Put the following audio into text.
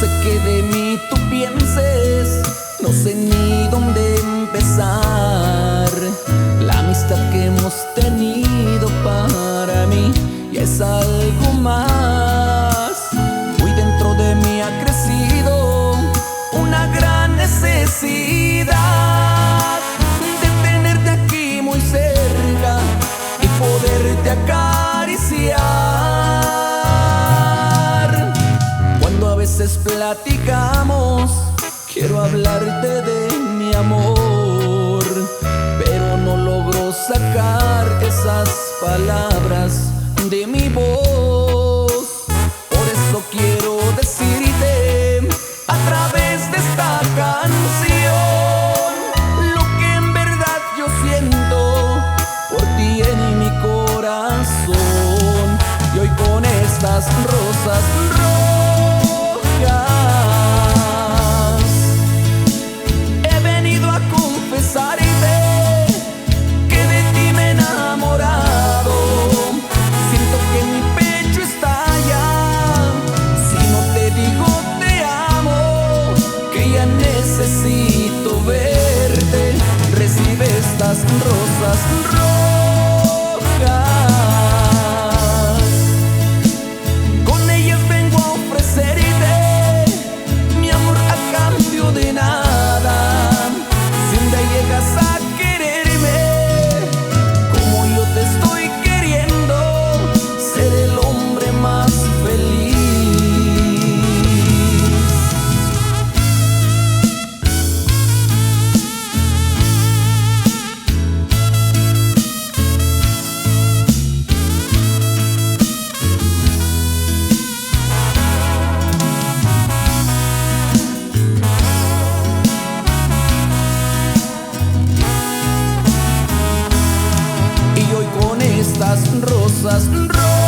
sé qué de mí tú pienses, no sé ni dónde empezar. La amistad que hemos tenido para mí ya es algo más. Muy dentro de mí ha crecido una gran necesidad de tenerte aquí muy cerca y poderte acariciar. Cuando a veces platicamos, quiero hablarte de mi amor, pero no logro sacar esas palabras de mi voz. Por eso quiero decirte a través de esta canción lo que en verdad yo siento por ti en mi corazón. Y hoy con estas rosas rojas he venido a confesarte que de ti me he enamorado. Siento que mi pecho estalla si no te digo te amo, que ya necesito verte. Recibe estas rosas rojas, con ellas vengo a ofrecerte mi amor a cambio de nada. Si un día llegas a quererme como yo te estoy queriendo, seré el hombre más feliz. Y hoy con estas rosas rojas